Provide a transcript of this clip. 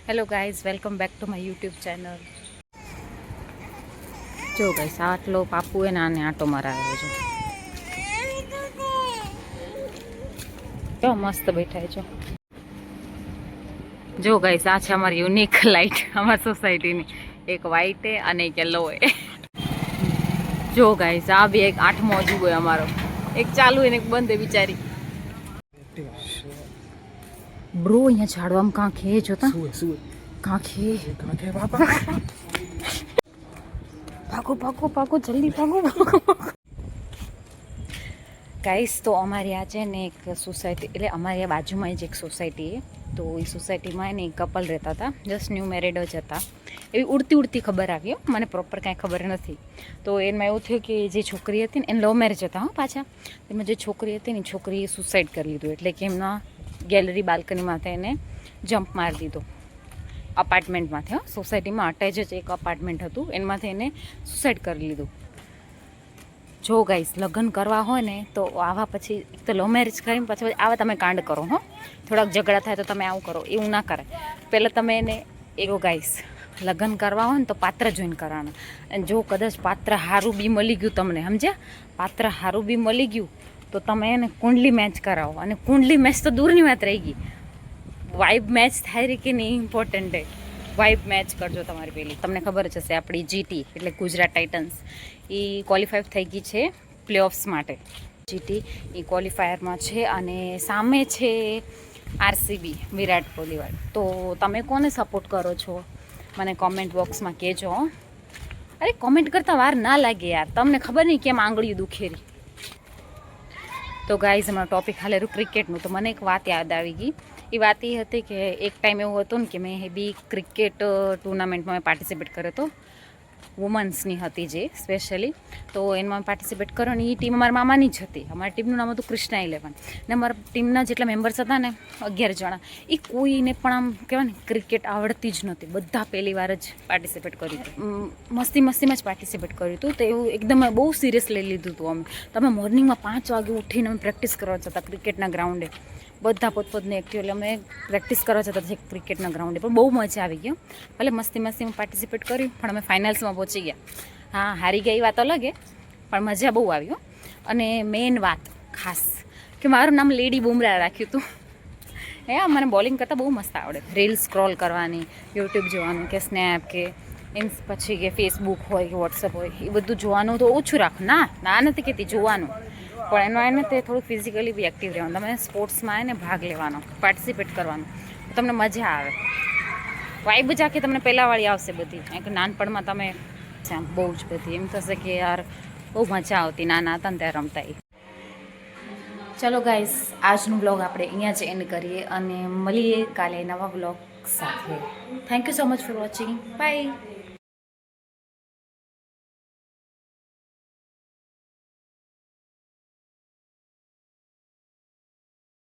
Hello guys, welcome back to my YouTube channel. જો guys, આટલો પાપુ એ નાને આટો મરાવ્યો છે. જો મસ્ત બેઠા છો. જો ગાઈસ, આ છે અમારી યુનિક લાઇટ અમારી સોસાયટીની. એક વ્હાઈટ એ અને એક યલો એ. જો ગાઈસ, આ બી એક 8મો અજુબો અમારો. એક ચાલુ એને એક બંધ એ બિચારી. બ્રો, અહીંયા ઝાડવામાં કાંખે જોતા કાંખે ભાગો ભાગો ભાગો જલ્દી ભાગો. ગાઈસ, તો અમારી આ છે ને એક સોસાયટી, એટલે અમારી આ બાજુમાં જ એક સોસાયટી છે. તો એ સોસાયટીમાં એને એક કપલ રહેતા હતા, જસ્ટ ન્યૂ મેરેડ જ હતા. એવી ઉડતી ખબર આવી, મને પ્રોપર કાંઈ ખબર નથી. તો એમાં એવું થયું કે જે છોકરી હતી ને એને લવ મેરેજ હતા. પાછા એમાં જે છોકરી હતી ને છોકરીએ સુસાઇડ કરી લીધું, એટલે કે એમના ગેલેરી બાલ્કનીમાંથી એને જમ્પ મારી દીધો અપાર્ટમેન્ટમાંથી. સોસાયટીમાં અટેચ જ એક અપાર્ટમેન્ટ હતું, એમાંથી એને સુસાઇડ કરી લીધું. જો ગાઈસ, લગ્ન કરવા હોય ને તો આવા પછી એક તો લવ મેરેજ કરીને પછી આવા તમે કાંડ કરો. થોડાક ઝઘડા થાય તો તમે આવું કરો, એવું ના કરાય. પહેલાં તમે એને એવો ગાઈસ, લગ્ન કરવા હોય ને તો પાત્ર જોઈને કરવાના. અને જો કદાચ પાત્ર સારું બી મળી ગયું તમને, સમજ્યા, પાત્ર સારું બી મળી ગયું તો તમે એને કુંડલી મેચ કરાવો. અને કુંડલી મેચ તો દૂરની વાત રહી ગઈ, વાઇબ મેચ થાય રહી કે નહીં ઇમ્પોર્ટન્ટ છે. વાઇબ મેચ કરજો તમારી. પેલી તમને ખબર જ હશે, આપણી જીટી એટલે ગુજરાત ટાઇટન્સ એ ક્વોલિફાય થઈ ગઈ છે પ્લેઓફ્સ માટે. જીટી એ ક્વોલિફાયરમાં છે અને સામે છે આરસીબી, વિરાટ કોહલીવાળી. તો તમે કોને સપોર્ટ કરો છો મને કોમેન્ટ બોક્સમાં કહેજો. અરે કોમેન્ટ કરતાં વાર ના લાગે યાર, તમને ખબર નહીં કેમ આંગળીઓ દુખેરી. તો ગાઈઝ, હમણાં ટોપિક હાલેરું ક્રિકેટનું. તો મને એક વાત યાદ આવી ગઈ. એ વાત એ હતી કે એક ટાઈમ એવું હતું ને કે મેં બી ક્રિકેટ ટુર્નામેન્ટમાં મેં પાર્ટિસિપેટ કર્યો હતો. વુમન્સની હતી જે સ્પેશિયલી. તો એમાં પાર્ટિસિપેટ કરો ને એ ટીમ અમારા મામાની જ હતી. અમારી ટીમનું નામ હતું કૃષ્ણા 11. ને અમારા ટીમના જેટલા મેમ્બર્સ હતા ને 11 જણા, એ કોઈને પણ આમ કહેવાય ને ક્રિકેટ આવડતી જ નહોતી. બધા પહેલી વાર જ પાર્ટિસિપેટ કર્યું હતું, મસ્તીમાં જ પાર્ટિસિપેટ કર્યું હતું. તો એવું એકદમ બહુ સિરિયસ લઈ લીધું હતું અમે. તમે મોર્નિંગમાં 5 વાગે ઉઠીને અમે પ્રેક્ટિસ કરવા જતા ક્રિકેટના ગ્રાઉન્ડે. બધા પોતપોતને એક્ટિવ, એટલે અમે પ્રેક્ટિસ કરવા જતા હતા ક્રિકેટના ગ્રાઉન્ડે. પણ બહુ મજા આવી ગઈ. ભલે મસ્તીમાં પાર્ટિસિપેટ કર્યું, પણ અમે ફાઇનલ્સમાં પહોંચી ગયા. હા, હારી ગઈ વાત અલગ છે, પણ મજા બહુ આવી. અને મેઇન વાત ખાસ કે મારું નામ લેડી બુમરાહ રાખ્યું હતું. મને બોલિંગ કરતાં બહુ મસ્ત આવડે. રીલ્સ સ્ક્રોલ કરવાની, યુટ્યુબ જોવાનું કે સ્નેપ કે પછી કે ફેસબુક હોય કે વોટ્સઅપ હોય, એ બધું જોવાનું તો ઓછું રાખો. ના નથી કહેતી, જોવાનું, પણ એનો એને તે થોડુંક ફિઝિકલી બી એક્ટિવ રહેવાનું. તમે સ્પોર્ટ્સમાં એને ભાગ લેવાનો, પાર્ટિસિપેટ કરવાનું, તમને મજા આવે. વાઇબ જ આખી તમને પહેલાંવાળી આવશે બધી. કે નાનપણમાં તમે બહુ જ બધી એમ થશે કે યાર બહુ મજા આવતી નાના હતા ને ત્યારે રમતા. ચલો ગાઈસ, આજનું બ્લોગ આપણે અહીંયા જ એન્ડ કરીએ અને મળીએ કાલે નવા બ્લોગ સાથે. Thank you so much for watching. By.